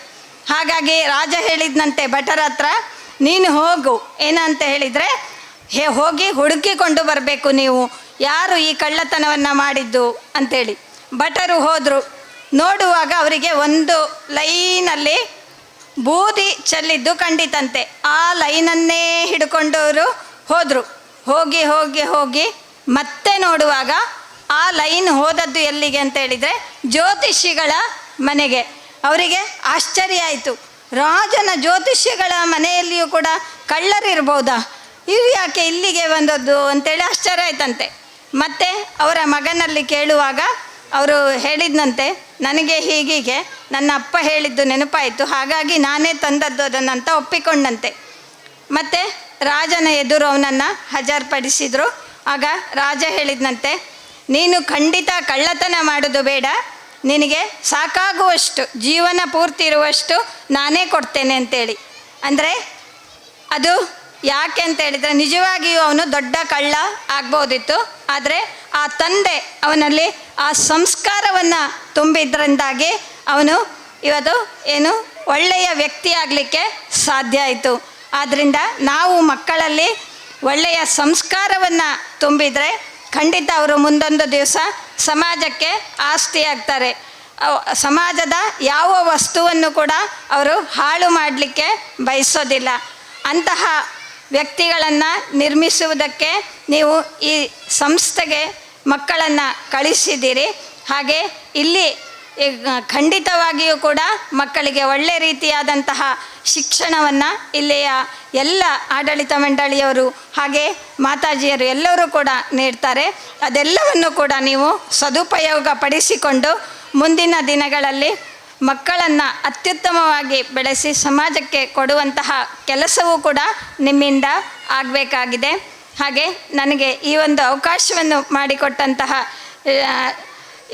ಹಾಗಾಗಿ ರಾಜ ಹೇಳಿದ್ನಂತೆ ಭಟರ ಹತ್ರ, ನೀನು ಹೋಗು, ಏನಂತ ಹೇಳಿದರೆ ಹೋಗಿ ಹುಡುಕಿಕೊಂಡು ಬರಬೇಕು ನೀವು, ಯಾರು ಈ ಕಳ್ಳತನವನ್ನು ಮಾಡಿದ್ದು ಅಂಥೇಳಿ. ಭಟರು ಹೋದರು. ನೋಡುವಾಗ ಅವರಿಗೆ ಒಂದು ಲೈನಲ್ಲಿ ಬೂದಿ ಚೆಲ್ಲಿದ್ದು ಕಂಡಿತಂತೆ. ಆ ಲೈನನ್ನೇ ಹಿಡ್ಕೊಂಡವರು ಹೋದರು. ಹೋಗಿ ಹೋಗಿ ಹೋಗಿ ಮತ್ತೆ ನೋಡುವಾಗ ಆ ಲೈನ್ ಹೋದದ್ದು ಎಲ್ಲಿಗೆ ಅಂತ ಹೇಳಿದರೆ ಜ್ಯೋತಿಷಿಗಳ ಮನೆಗೆ. ಅವರಿಗೆ ಆಶ್ಚರ್ಯ ಆಯಿತು. ರಾಜನ ಜ್ಯೋತಿಷ್ಯಗಳ ಮನೆಯಲ್ಲಿಯೂ ಕೂಡ ಕಳ್ಳರಿರ್ಬೋದಾ? ಇವು ಯಾಕೆ ಇಲ್ಲಿಗೆ ಬಂದದ್ದು ಅಂತೇಳಿ ಆಶ್ಚರ್ಯ ಆಯ್ತಂತೆ. ಮತ್ತು ಅವರ ಮಗನಲ್ಲಿ ಕೇಳುವಾಗ ಅವರು ಹೇಳಿದ್ನಂತೆ, ನನಗೆ ಹೀಗೀಗೆ ನನ್ನ ಅಪ್ಪ ಹೇಳಿದ್ದು ನೆನಪಾಯಿತು, ಹಾಗಾಗಿ ನಾನೇ ತಂದದ್ದು ಅದನ್ನಂತ ಒಪ್ಪಿಕೊಂಡಂತೆ. ಮತ್ತು ರಾಜನ ಎದುರು ಅವನನ್ನು ಹಾಜರುಪಡಿಸಿದರು. ಆಗ ರಾಜ ಹೇಳಿದ್ನಂತೆ, ನೀನು ಖಂಡಿತ ಕಳ್ಳತನ ಮಾಡೋದು ಬೇಡ, ನಿನಗೆ ಸಾಕಾಗುವಷ್ಟು ಜೀವನ ಪೂರ್ತಿ ಇರುವಷ್ಟು ನಾನೇ ಕೊಡ್ತೇನೆ ಅಂತೇಳಿ. ಅಂದರೆ ಅದು ಯಾಕೆ ಅಂತ ಹೇಳಿದರೆ ನಿಜವಾಗಿಯೂ ಅವನು ದೊಡ್ಡ ಕಳ್ಳ ಆಗ್ಬೋದಿತ್ತು, ಆದರೆ ಆ ತಂದೆ ಅವನಲ್ಲಿ ಆ ಸಂಸ್ಕಾರವನ್ನು ತುಂಬಿದ್ರಿಂದಾಗಿ ಅವನು ಇವತ್ತು ಒಳ್ಳೆಯ ವ್ಯಕ್ತಿ ಆಗಲಿಕ್ಕೆ ಸಾಧ್ಯ ಆಯಿತು. ಆದ್ದರಿಂದ ನಾವು ಮಕ್ಕಳಲ್ಲಿ ಒಳ್ಳೆಯ ಸಂಸ್ಕಾರವನ್ನು ತುಂಬಿದರೆ ಖಂಡಿತ ಅವರು ಮುಂದೊಂದು ದಿವಸ ಸಮಾಜಕ್ಕೆ ಆಸ್ತಿ ಆಗ್ತಾರೆ. ಸಮಾಜದ ಯಾವ ವಸ್ತುವನ್ನು ಕೂಡ ಅವರು ಹಾಳು ಮಾಡಲಿಕ್ಕೆ ಬಯಸೋದಿಲ್ಲ. ಅಂತಹ ವ್ಯಕ್ತಿಗಳನ್ನು ನಿರ್ಮಿಸುವುದಕ್ಕೆ ನೀವು ಈ ಸಂಸ್ಥೆಗೆ ಮಕ್ಕಳನ್ನು ಕಳಿಸಿದ್ದೀರಿ. ಹಾಗೆ ಇಲ್ಲಿ ಖಂಡಿತವಾಗಿಯೂ ಕೂಡ ಮಕ್ಕಳಿಗೆ ಒಳ್ಳೆ ರೀತಿಯಾದಂತಹ ಶಿಕ್ಷಣವನ್ನು ಇಲ್ಲಿಯ ಎಲ್ಲ ಆಡಳಿತ ಮಂಡಳಿಯವರು ಹಾಗೆ ಮಾತಾಜಿಯರು ಎಲ್ಲರೂ ಕೂಡ ನೀಡ್ತಾರೆ. ಅದೆಲ್ಲವನ್ನು ಕೂಡ ನೀವು ಸದುಪಯೋಗ ಪಡಿಸಿಕೊಂಡು ಮುಂದಿನ ದಿನಗಳಲ್ಲಿ ಮಕ್ಕಳನ್ನು ಅತ್ಯುತ್ತಮವಾಗಿ ಬೆಳೆಸಿ ಸಮಾಜಕ್ಕೆ ಕೊಡುವಂತಹ ಕೆಲಸವೂ ಕೂಡ ನಿಮ್ಮಿಂದ ಆಗಬೇಕಾಗಿದೆ. ಹಾಗೆ ನನಗೆ ಈ ಒಂದು ಅವಕಾಶವನ್ನು ಮಾಡಿಕೊಟ್ಟಂತಹ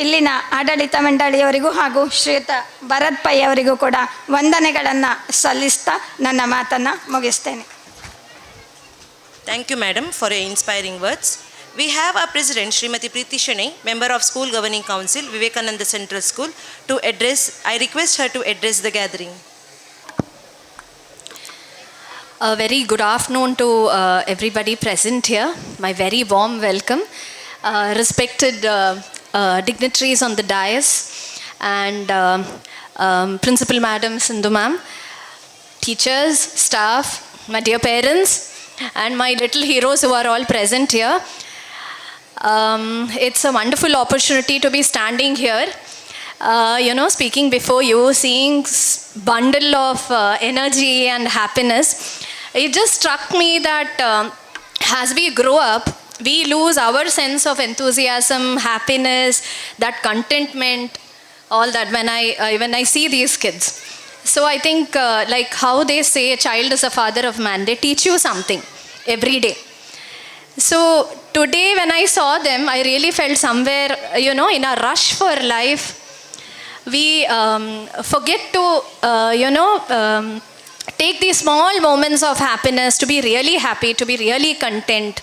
ಇಲ್ಲಿನ ಆಡಳಿತ ಮಂಡಳಿಯವರಿಗೂ ಹಾಗೂ ಶ್ರೀಯುತ ಭರತ್ ಪೈ ಅವರಿಗೂ ಕೂಡ ವಂದನೆಗಳನ್ನು ಸಲ್ಲಿಸ್ತಾ ನನ್ನ ಮಾತನ್ನು ಮುಗಿಸ್ತೇನೆ. Thank you, madam, for your inspiring words. We have our president, Srimati Preeti Shene, member of School Governing Council, Vivekananda Central School, to address. I request her to address the gathering. A very good afternoon to everybody present here. My very warm welcome. Respected dignitaries on the dais and Principal Madam Sindhu Ma'am, teachers, staff, my dear parents, and my little heroes who are all present here. It's a wonderful opportunity to be standing here, speaking before you, seeing bundle of energy and happiness. It just struck me that as we grow up, we lose our sense of enthusiasm, happiness, that contentment, all that when I see these kids. So I think like how they say a child is a father of man, they teach you something every day. So today when I saw them, I really felt somewhere, in a rush for life, we forget to, take these small moments of happiness to be really happy, to be really content.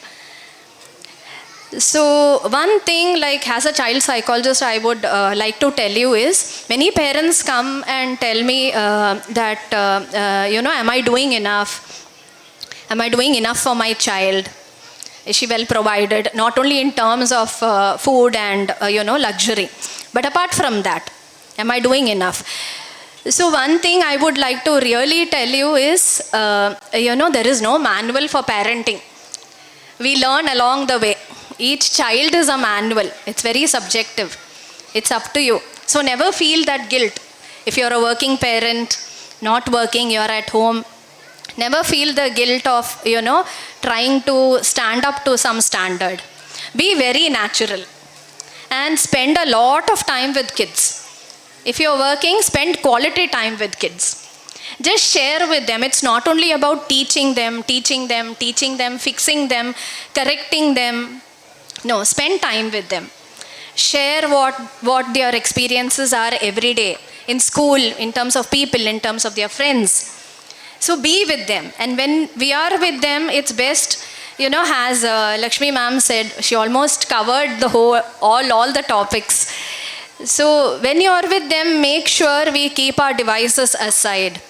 So one thing, like as a child psychologist, I would like to tell you is, many parents come and tell me that, am I doing enough? Am I doing enough for my child? Is she well provided? Not only in terms of food and, luxury, but apart from that, am I doing enough? So one thing I would like to really tell you is, there is no manual for parenting. We learn along the way. Each child is a manual. It's very subjective. It's up to you. So never feel that guilt. If you're a working parent, not working, you're at home, never feel the guilt of, trying to stand up to some standard. Be very natural and spend a lot of time with kids. If you're working, spend quality time with kids. Just share with them. It's not only about teaching them, fixing them, correcting them. No, spend time with them. Share what their experiences are every day in school, in terms of people, in terms of their friends. So be with them. And when we are with them, it's best, as Lakshmi ma'am said, she almost covered the whole, all the topics. So when you are with them, make sure we keep our devices aside,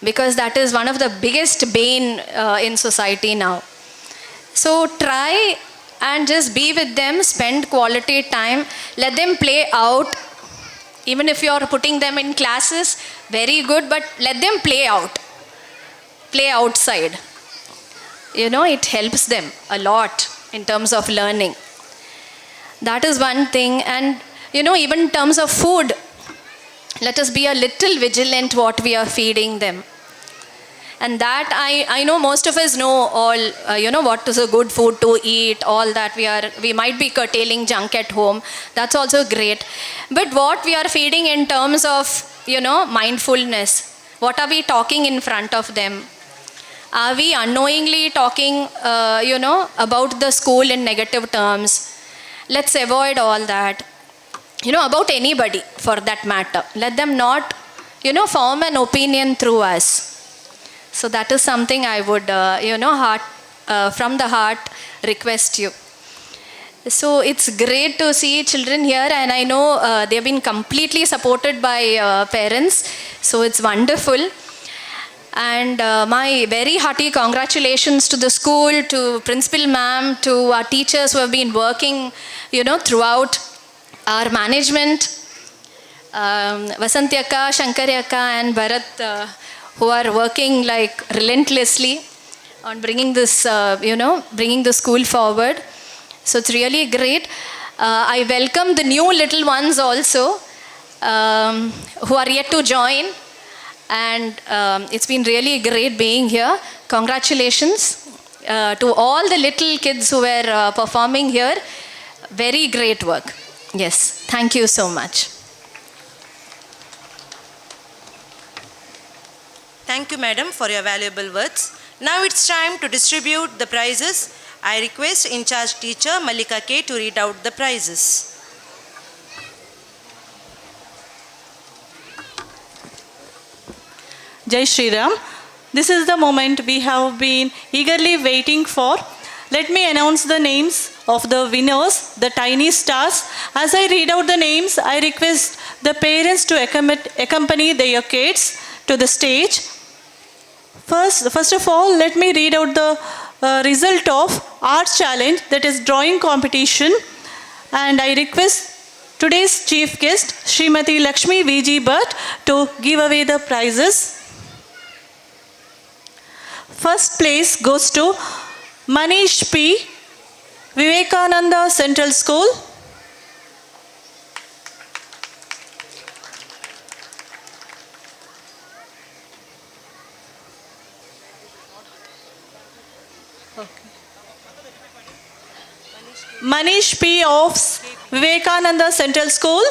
because that is one of the biggest bane in society now. So try and just be with them, spend quality time, let them play out. Even if you are putting them in classes, very good, but let them play out. Play outside. It helps them a lot in terms of learning. That is one thing. And, even in terms of food, let us be a little vigilant what we are feeding them. And that I know most of us know all, what is a good food to eat, all that we might be curtailing junk at home. That's also great. But what we are feeding in terms of, mindfulness, what are we talking in front of them? Are we unknowingly talking, about the school in negative terms? Let's avoid all that. About anybody for that matter. Let them not, form an opinion through us. So that is something I would, from the heart request you. So it's great to see children here, and I know they've been completely supported by parents. So it's wonderful. And my very hearty congratulations to the school, to Principal Ma'am, to our teachers who have been working, throughout, our management, Vasanti Akka, Shankari Akka, and Bharat, who are working like relentlessly on bringing this, bringing the school forward. So it's really great. I welcome the new little ones also, who are yet to join. And it's been really great being here. Congratulations to all the little kids who were performing here. Very great work. Yes, thank you so much. Thank you, madam, for your valuable words. Now it's time to distribute the prizes. I request in charge teacher Malika K to read out the prizes. Jai Shri Ram. This is the moment we have been eagerly waiting for. Let me announce the names of the winners, the tiny stars. As I read out the names, I request the parents to accompany their kids to the stage. First of all, let me read out the result of art challenge, that is drawing competition. And I request today's chief guest, Srimati Lakshmi V.G. Bhatt, to give away the prizes. First place goes to Manish P., Vivekananda Central School. Manish P. of Vivekananda Central School.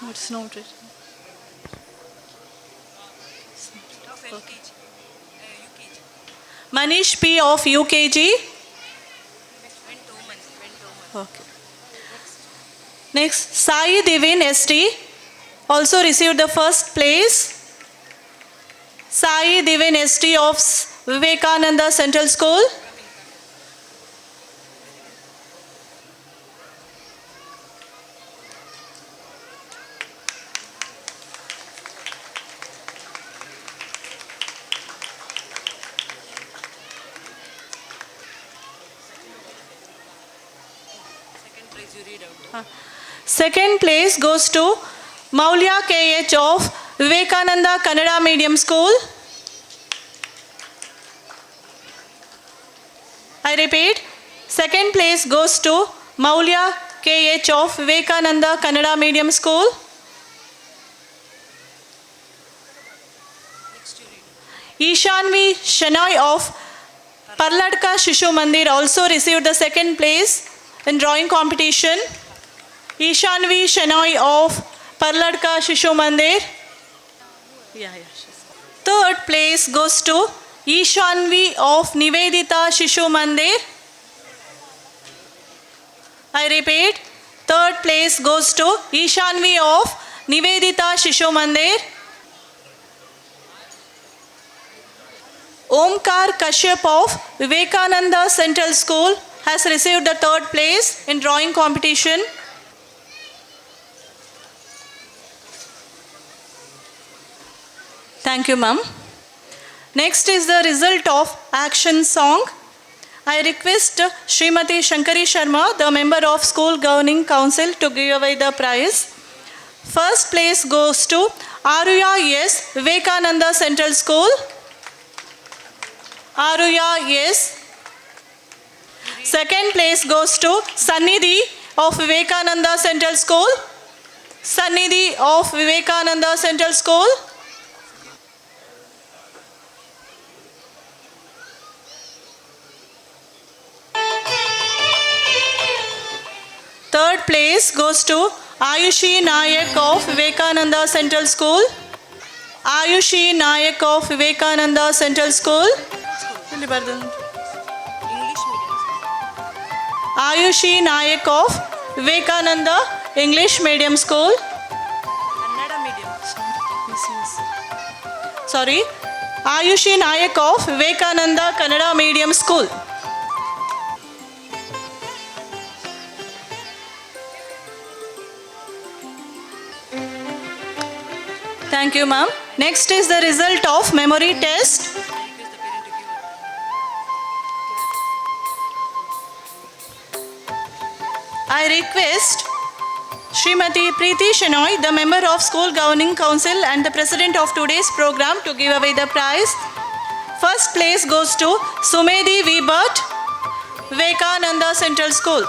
It's not written. Manish P. of UKG. Okay. Next, Sai Divin ST also received the first place. Sai Divin ST of Vivekananda Central School. Second place goes to Maulya KH of Vivekananda Kannada Medium School. I repeat, second place goes to Maulya KH of Vivekananda Kannada Medium School. Ishanvi Shenoy of Parladka Shishu Mandir also received the second place in drawing competition. Ishanvi Shenoy of Parladka Shishu Mandir. Third place goes to Ishanvi of Nivedita Shishu Mandir. I repeat, third place goes to Ishanvi of Nivedita Shishu Mandir. Omkar Kashyap of Vivekananda Central School has received the 3rd place in drawing competition. Thank you, ma'am. Next is the result of action song. I request Srimati Shankari Sharma, the member of School Governing Council, to give away the prize. First place goes to Aruya S. Vivekananda Central School. Aruya S. Second place goes to Sannidhi of Vivekananda Central School. Sannidhi of Vivekananda Central School. Third place goes to Ayushi Nayak of Vivekananda Central School. Ayushi Nayak of Vivekananda Central School. Ayushi Nayak of Vivekananda English Medium School. Sorry. Ayushi Nayak of Vivekananda Kannada Medium School. Thank you, ma'am. Next is the result of memory test. I request Srimati Preeti Shenoy, the member of School Governing Council and the president of today's program, to give away the prize. First place goes to Sumedhi V. Bhatt, Vivekananda Central School.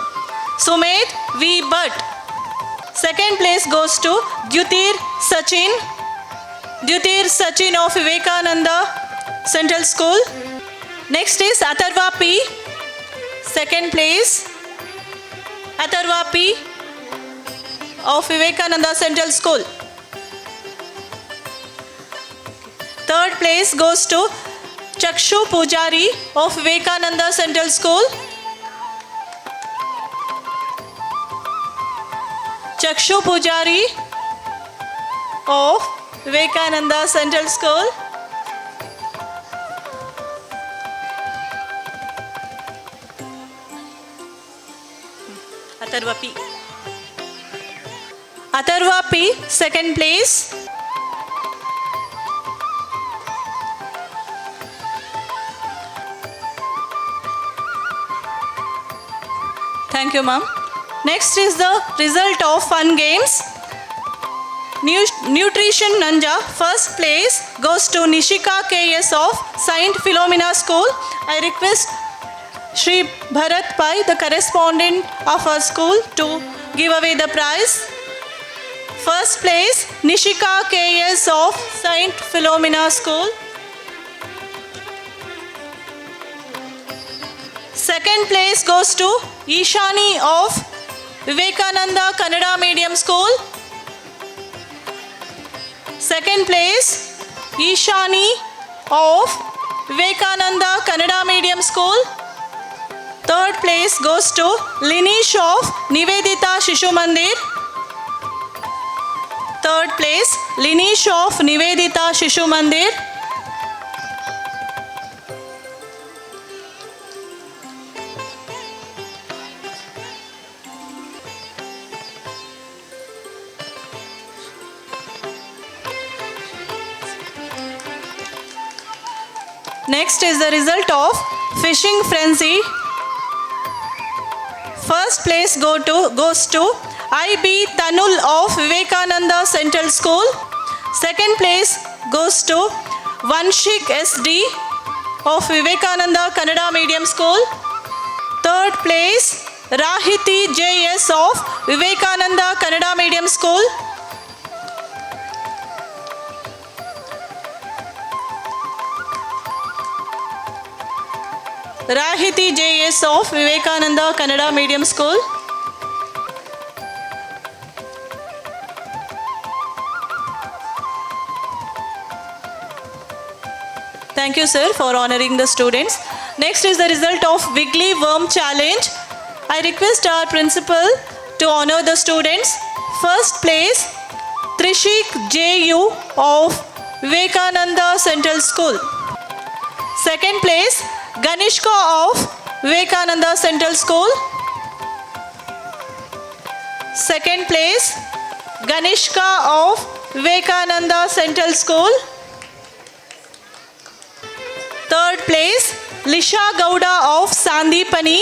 Sumed V. Bhatt. Second place goes to Dyutir Sachin. Dyutir Sachin of Vivekananda Central School. Next is Atharva P. Second place, Atharva P. of Vivekananda Central School. Third place goes to Chakshu Pujari of Vivekananda Central School. Chakshu Pujari of Vivekananda Central School. Atharva P. Atharva P, second place. Thank you, ma'am. Next is the result of fun games. Nutrition Nanja, first place goes to Nishika KS of Saint Philomena School. I request Shri Bharat Pai, the correspondent of our school, to give away the prize. First place, Nishika KS of Saint Philomena School. Second place goes to Ishani of Vivekananda Kannada Medium School. Second place, Ishani of Vivekananda Kannada Medium School. Third place goes to Linish of Nivedita Shishu Mandir. Third place, Linish of Nivedita Shishu Mandir. Next is the result of Fishing Frenzy. First place goes to IB Tanul of Vivekananda Central School. Second place goes to Vanshik SD of Vivekananda Kannada Medium School. Third place, Rahiti JS of Vivekananda Kannada Medium School. Rahiti JS of Vivekananda Kannada Medium School. Thank you, sir, for honoring the students. Next is the result of Wiggly Worm Challenge. I request our principal to honor the students. First place, Trishik J.U. of Vivekananda Central School. Second place, Ganishka of Vivekananda Central School. Second place, Ganishka of Vivekananda Central School. Third place, Lisha Gowda of Sandipani.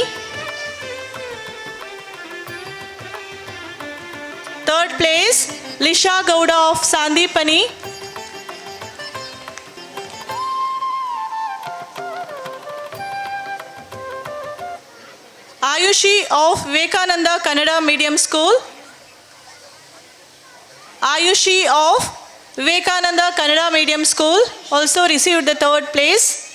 Third place, Lisha Gowda of Sandipani. Ayushi of Vivekananda Kannada Medium School. Ayushi of Vivekananda Kannada Medium School also received the third place.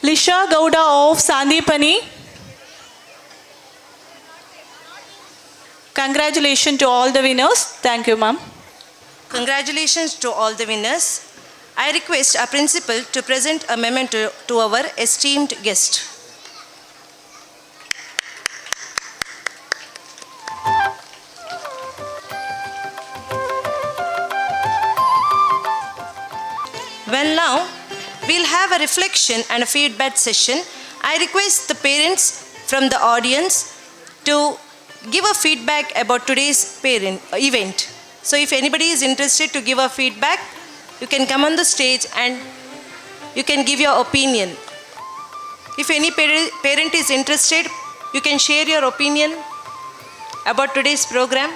Lisha Gowda of Sandipani. Congratulations to all the winners. Thank you, ma'am. Congratulations to all the winners. I request our principal to present a memento to our esteemed guest. Well, now we'll have a reflection and a feedback session. I request the parents from the audience to give a feedback about today's event. So if anybody is interested to give a feedback, you can come on the stage and you can give your opinion. If any parent is interested, you can share your opinion about today's program.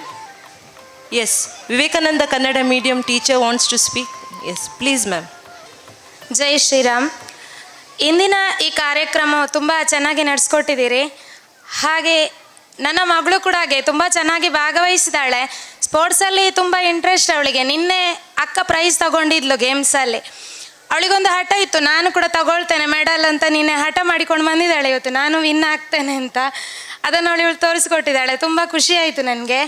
Yes, Vivekananda Kannada Medium teacher wants to speak. Yes, please ma'am. ಜೈ ಶ್ರೀರಾಮ್. ಇಂದಿನ ಈ ಕಾರ್ಯಕ್ರಮ ತುಂಬ ಚೆನ್ನಾಗಿ ನಡೆಸ್ಕೊಟ್ಟಿದ್ದೀರಿ. ಹಾಗೆ ನನ್ನ ಮಗಳು ಕೂಡ ಹಾಗೆ ತುಂಬ ಚೆನ್ನಾಗಿ ಭಾಗವಹಿಸಿದ್ದಾಳೆ. ಸ್ಪೋರ್ಟ್ಸಲ್ಲಿ ತುಂಬ ಇಂಟ್ರೆಸ್ಟ್ ಅವಳಿಗೆ. ನಿನ್ನೆ ಅಕ್ಕ ಪ್ರೈಸ್ ತಗೊಂಡಿದ್ಲು ಗೇಮ್ಸಲ್ಲಿ. ಅವಳಿಗೊಂದು ಹಠ ಇತ್ತು, ನಾನು ಕೂಡ ತಗೊಳ್ತೇನೆ ಮೆಡಲ್ ಅಂತ. ನಿನ್ನೆ ಹಠ ಮಾಡಿಕೊಂಡು ಬಂದಿದ್ದಾಳೆ ಇವತ್ತು, ನಾನು ವಿನ್ ಆಗ್ತೇನೆ ಅಂತ. ಅದನ್ನು ಅವಳು ತೋರಿಸ್ಕೊಟ್ಟಿದ್ದಾಳೆ. ತುಂಬ ಖುಷಿ ಆಯಿತು ನನಗೆ.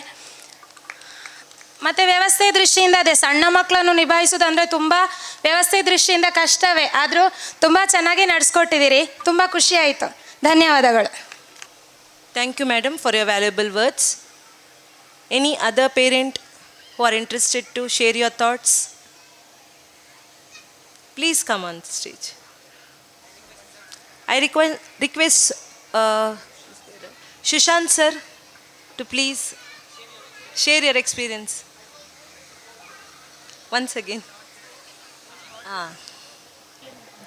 ಮತ್ತು ವ್ಯವಸ್ಥೆ ದೃಷ್ಟಿಯಿಂದ ಅದೇ ಸಣ್ಣ ಮಕ್ಕಳನ್ನು ನಿಭಾಯಿಸೋದಂದರೆ ತುಂಬ ವ್ಯವಸ್ಥೆ ದೃಷ್ಟಿಯಿಂದ ಕಷ್ಟವೇ. ಆದರೂ ತುಂಬ ಚೆನ್ನಾಗಿ ನಡೆಸ್ಕೊಟ್ಟಿದ್ದೀರಿ. ತುಂಬ ಖುಷಿ ಆಯಿತು. ಧನ್ಯವಾದಗಳು. Thank you madam for your valuable words. Any other parent who are interested to share your thoughts? Please come on stage. I request Shishant sir to please share your experience. Once again.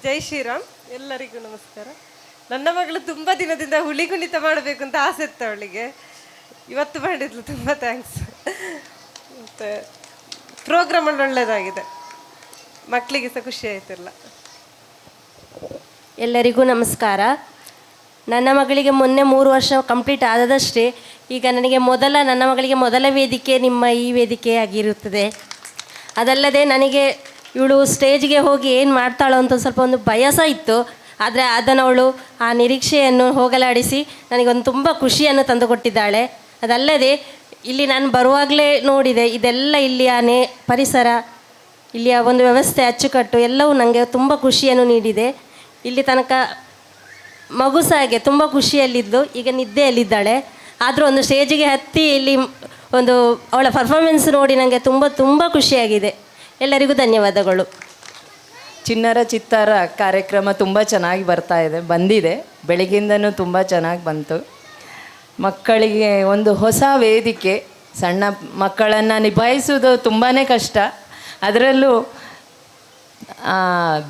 ಜೈ ಶ್ರೀರಾಮ್. ಎಲ್ಲರಿಗೂ ನಮಸ್ಕಾರ. ನನ್ನ ಮಗಳು ತುಂಬ ದಿನದಿಂದ ಹುಲಿ ಕುಣಿತ ಮಾಡಬೇಕು ಅಂತ ಆಸೆ ಇತ್ತು ಅವಳಿಗೆ. ಇವತ್ತು ಮಾಡಿದ್ಲು. ತುಂಬ ಥ್ಯಾಂಕ್ಸ್. ಮತ್ತು ಪ್ರೋಗ್ರಾಮ್ ಒಳ್ಳೆಯದಾಗಿದೆ. ಮಕ್ಕಳಿಗೆ ಸಹ ಖುಷಿ ಆಯ್ತಿಲ್ಲ. ಎಲ್ಲರಿಗೂ ನಮಸ್ಕಾರ. ನನ್ನ ಮಗಳಿಗೆ ಮೊನ್ನೆ 3 ವರ್ಷ ಕಂಪ್ಲೀಟ್ ಆದದಷ್ಟೇ. ಈಗ ನನಗೆ ನನ್ನ ಮಗಳಿಗೆ ಮೊದಲ ವೇದಿಕೆ ನಿಮ್ಮ ಈ ವೇದಿಕೆ ಆಗಿರುತ್ತದೆ. ಅದಲ್ಲದೆ ನನಗೆ ಇವಳು ಸ್ಟೇಜ್ಗೆ ಹೋಗಿ ಏನು ಮಾಡ್ತಾಳೋ ಅಂತ ಸ್ವಲ್ಪ ಒಂದು ಭಯ ಸಹ ಇತ್ತು. ಆದರೆ ಅದನ್ನು ಅವಳು ಆ ನಿರೀಕ್ಷೆಯನ್ನು ಹೋಗಲಾಡಿಸಿ ನನಗೊಂದು ತುಂಬ ಖುಷಿಯನ್ನು ತಂದುಕೊಟ್ಟಿದ್ದಾಳೆ. ಅದಲ್ಲದೆ ಇಲ್ಲಿ ನಾನು ಬರುವಾಗಲೇ ನೋಡಿದೆ, ಇದೆಲ್ಲ ಇಲ್ಲಿಯ ಪರಿಸರ, ಇಲ್ಲಿಯ ಒಂದು ವ್ಯವಸ್ಥೆ, ಅಚ್ಚುಕಟ್ಟು ಎಲ್ಲವೂ ನನಗೆ ತುಂಬ ಖುಷಿಯನ್ನು ನೀಡಿದೆ. ಇಲ್ಲಿ ತನಕ ಮಗು ಸಹ ಹಾಗೆ ತುಂಬ ಖುಷಿಯಲ್ಲಿದ್ದು ಈಗ ನಿದ್ದೆಯಲ್ಲಿದ್ದಾಳೆ. ಆದರೂ ಒಂದು ಸ್ಟೇಜಿಗೆ ಹತ್ತಿ ಇಲ್ಲಿ ಒಂದು ಅವಳ ಪರ್ಫಾರ್ಮೆನ್ಸ್ ನೋಡಿ ನನಗೆ ತುಂಬ ತುಂಬ ಖುಷಿಯಾಗಿದೆ. ಎಲ್ಲರಿಗೂ ಧನ್ಯವಾದಗಳು. ಚಿಣ್ಣರ ಚಿತ್ತಾರ ಕಾರ್ಯಕ್ರಮ ತುಂಬ ಚೆನ್ನಾಗಿ ಬಂದಿದೆ. ಬೆಳಗ್ಗಿಂದನೂ ತುಂಬ ಚೆನ್ನಾಗಿ ಬಂತು. ಮಕ್ಕಳಿಗೆ ಒಂದು ಹೊಸ ವೇದಿಕೆ. ಸಣ್ಣ ಮಕ್ಕಳನ್ನು ನಿಭಾಯಿಸೋದು ತುಂಬಾ ಕಷ್ಟ. ಅದರಲ್ಲೂ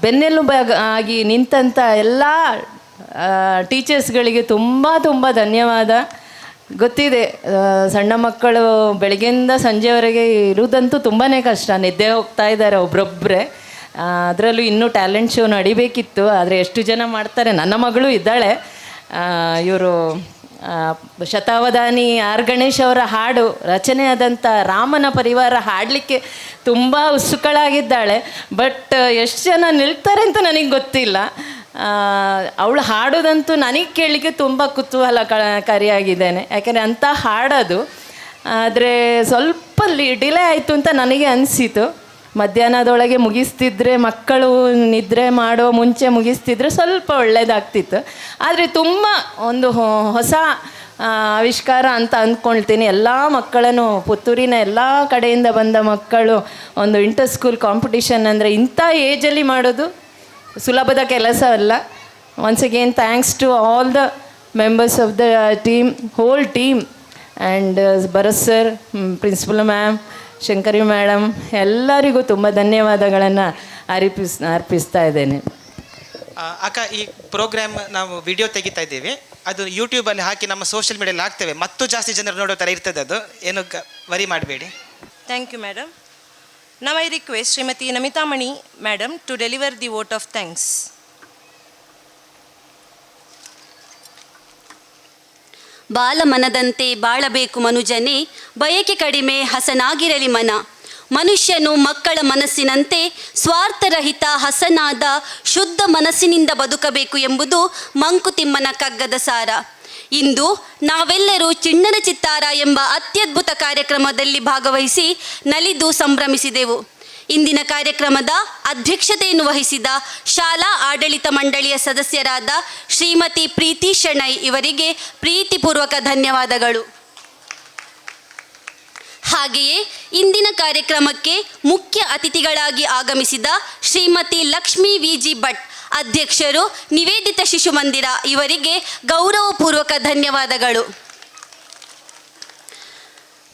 ಬೆನ್ನೆಲುಬು ಆಗಿ ನಿಂತಂಥ ಎಲ್ಲ ಟೀಚರ್ಸ್ಗಳಿಗೆ ತುಂಬ ತುಂಬ ಧನ್ಯವಾದ. ಗೊತ್ತಿದೆ, ಸಣ್ಣ ಮಕ್ಕಳು ಬೆಳಗ್ಗೆಯಿಂದ ಸಂಜೆವರೆಗೆ ಇರುವುದಂತೂ ತುಂಬಾ ಕಷ್ಟ. ನಿದ್ದೆ ಹೋಗ್ತಾ ಇದ್ದಾರೆ ಒಬ್ಬರೊಬ್ಬರೇ. ಅದರಲ್ಲೂ ಇನ್ನೂ ಟ್ಯಾಲೆಂಟ್ ಶೋ ನಡಿಬೇಕಿತ್ತು, ಆದರೆ ಎಷ್ಟು ಜನ ಮಾಡ್ತಾರೆ. ನನ್ನ ಮಗಳು ಇದ್ದಾಳೆ. ಇವರು ಶತಾವಧಾನಿ ಆರ್ ಗಣೇಶ್ ಅವರ ಹಾಡು ರಚನೆ ಆದಂಥ ರಾಮನ ಪರಿವಾರ ಹಾಡಲಿಕ್ಕೆ ತುಂಬ ಉತ್ಸುಕಳಾಗಿದ್ದಾಳೆ. ಬಟ್ ಎಷ್ಟು ಜನ ನಿಲ್ತಾರೆ ಅಂತ ನನಗೆ ಗೊತ್ತಿಲ್ಲ. ಅವಳು ಹಾಡೋದಂತೂ ನನಗೆ ಕೇಳಲಿಕ್ಕೆ ತುಂಬ ಕುತೂಹಲಕಾರಿಯಾಗಿದ್ದೇನೆ. ಯಾಕೆಂದರೆ ಅಂಥ ಹಾಡೋದು. ಆದರೆ ಸ್ವಲ್ಪ ಡಿಲೇ ಆಯಿತು ಅಂತ ನನಗೆ ಅನಿಸಿತು. ಮಧ್ಯಾಹ್ನದೊಳಗೆ ಮುಗಿಸ್ತಿದ್ರೆ, ಮಕ್ಕಳು ನಿದ್ರೆ ಮಾಡೋ ಮುಂಚೆ ಮುಗಿಸ್ತಿದ್ರೆ ಸ್ವಲ್ಪ ಒಳ್ಳೆಯದಾಗ್ತಿತ್ತು. ಆದರೆ ತುಂಬ ಒಂದು ಹೊಸ ಆವಿಷ್ಕಾರ ಅಂತ ಅಂದ್ಕೊಳ್ತೀನಿ. ಎಲ್ಲ ಮಕ್ಕಳನ್ನು, ಪುತ್ತೂರಿನ ಎಲ್ಲ ಕಡೆಯಿಂದ ಬಂದ ಮಕ್ಕಳು ಒಂದು ಇಂಟರ್ ಸ್ಕೂಲ್ ಕಾಂಪಿಟಿಷನ್ ಅಂದರೆ ಇಂಥ ಏಜಲ್ಲಿ ಮಾಡೋದು ಸುಲಭದ ಕೆಲಸ ಅಲ್ಲ. Once again thanks to all the members of the team, whole team, and Bharat sir, principal ma'am, Shankari madam, ಎಲ್ಲರಿಗೂ ತುಂಬ ಧನ್ಯವಾದಗಳನ್ನು ಅರ್ಪಿಸ್ತಾ ಇದ್ದೇನೆ. ಅಕ್ಕ, ಈ ಪ್ರೋಗ್ರಾಮ್ ನಾವು ವಿಡಿಯೋ ತೆಗಿತಾ ಇದ್ದೀವಿ, ಅದು ಯೂಟ್ಯೂಬಲ್ಲಿ ಹಾಕಿ ನಮ್ಮ ಸೋಷಿಯಲ್ ಮೀಡಿಯಲ್ಲಿ ಹಾಕ್ತೇವೆ. ಮತ್ತು ಜಾಸ್ತಿ ಜನರು ನೋಡೋ ಥರ ಇರ್ತದೆ, ಅದು ಏನು ವರಿ ಮಾಡಬೇಡಿ. Thank you madam. Now I request Shrimati Namita Mani madam to deliver the vote of thanks. ಬಾಲಮನದಂತೆ ಬಾಳಬೇಕು ಮನುಜನೇ, ಬಯಕೆ ಕಡಿಮೆ ಹಸನಾಗಿರಲಿ ಮನ. ಮನುಷ್ಯನು ಮಕ್ಕಳ ಮನಸ್ಸಿನಂತೆ ಸ್ವಾರ್ಥರಹಿತ ಹಸನಾದ ಶುದ್ಧ ಮನಸ್ಸಿನಿಂದ ಬದುಕಬೇಕು ಎಂಬುದು ಮಂಕುತಿಮ್ಮನ ಕಗ್ಗದ ಸಾರ. ಇಂದು ನಾವೆಲ್ಲರೂ ಚಿಣ್ಣರ ಚಿತ್ತಾರ ಎಂಬ ಅತ್ಯದ್ಭುತ ಕಾರ್ಯಕ್ರಮದಲ್ಲಿ ಭಾಗವಹಿಸಿ ನಲಿದು ಸಂಭ್ರಮಿಸಿದೆವು. ಇಂದಿನ ಕಾರ್ಯಕ್ರಮದ ಅಧ್ಯಕ್ಷತೆಯನ್ನು ವಹಿಸಿದ ಶಾಲಾ ಆಡಳಿತ ಮಂಡಳಿಯ ಸದಸ್ಯರಾದ ಶ್ರೀಮತಿ ಪ್ರೀತಿ ಶೆಣೈ ಇವರಿಗೆ ಪ್ರೀತಿಪೂರ್ವಕ ಧನ್ಯವಾದಗಳು. ಹಾಗೆಯೇ ಇಂದಿನ ಕಾರ್ಯಕ್ರಮಕ್ಕೆ ಮುಖ್ಯ ಅತಿಥಿಗಳಾಗಿ ಆಗಮಿಸಿದ ಶ್ರೀಮತಿ ಲಕ್ಷ್ಮೀ ವಿ.ಜಿ. ಭಟ್, ಅಧ್ಯಕ್ಷರು, ನಿವೇದಿತ ಶಿಶು ಮಂದಿರ ಇವರಿಗೆ ಗೌರವಪೂರ್ವಕ ಧನ್ಯವಾದಗಳು.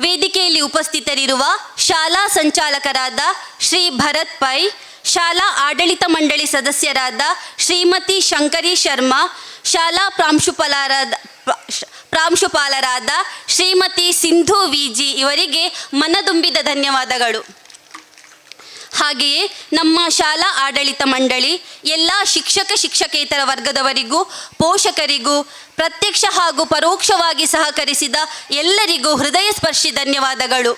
ವೇದಿಕೆಯಲ್ಲಿ ಉಪಸ್ಥಿತರಿರುವ ಶಾಲಾ ಸಂಚಾಲಕರಾದ ಶ್ರೀ ಭರತ್ ಪೈ, ಶಾಲಾ ಆಡಳಿತ ಮಂಡಳಿ ಸದಸ್ಯರಾದ ಶ್ರೀಮತಿ ಶಂಕರಿ ಶರ್ಮಾ, ಶಾಲಾ ಪ್ರಾಂಶುಪಾಲರಾದ ಶ್ರೀಮತಿ ಸಿಂಧು ವಿ.ಜಿ. ಇವರಿಗೆ ಮನದುಂಬಿದ ಧನ್ಯವಾದಗಳು. ಹಾಗೆಯೇ ನಮ್ಮ ಶಾಲಾ ಆಡಳಿತ ಮಂಡಳಿ ಎಲ್ಲ ಶಿಕ್ಷಕೇತರ ವರ್ಗದವರಿಗೂ, ಪೋಷಕರಿಗೂ, ಪ್ರತ್ಯಕ್ಷ ಹಾಗೂ ಪರೋಕ್ಷವಾಗಿ ಸಹಕರಿಸಿದ ಎಲ್ಲರಿಗೂ ಹೃದಯ ಸ್ಪರ್ಶಿ ಧನ್ಯವಾದಗಳು.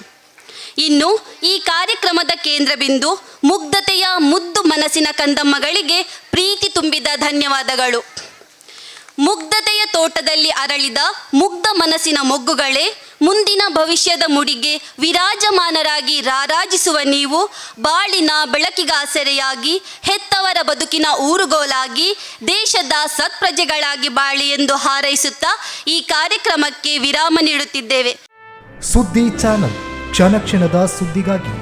ಇನ್ನು ಈ ಕಾರ್ಯಕ್ರಮದ ಕೇಂದ್ರ ಬಿಂದು ಮುಗ್ಧತೆಯ ಮುದ್ದು ಮನಸ್ಸಿನ ಕಂದಮ್ಮಗಳಿಗೆ ಪ್ರೀತಿ ತುಂಬಿದ ಧನ್ಯವಾದಗಳು. ಮುಗ್ಧತೆಯ ತೋಟದಲ್ಲಿ ಅರಳಿದ ಮುಗ್ಧ ಮನಸ್ಸಿನ ಮೊಗ್ಗುಗಳೇ, ಮುಂದಿನ ಭವಿಷ್ಯದ ಮುಡಿಗೆ ವಿರಾಜಮಾನರಾಗಿ ರಾರಾಜಿಸುವ ನೀವು ಬಾಳಿನ ಬೆಳಕಿಗಾಸರೆಯಾಗಿ, ಹೆತ್ತವರ ಬದುಕಿನ ಊರುಗೋಲಾಗಿ, ದೇಶದ ಸತ್ಪ್ರಜೆಗಳಾಗಿ ಬಾಳಿ ಎಂದು ಹಾರೈಸುತ್ತಾ ಈ ಕಾರ್ಯಕ್ರಮಕ್ಕೆ ವಿರಾಮ ನೀಡುತ್ತಿದ್ದೇವೆ. ಸುದ್ದಿ ಚಾನಲ್, ಕ್ಷಣ ಕ್ಷಣದ ಸುದ್ದಿಗಾಗಿ.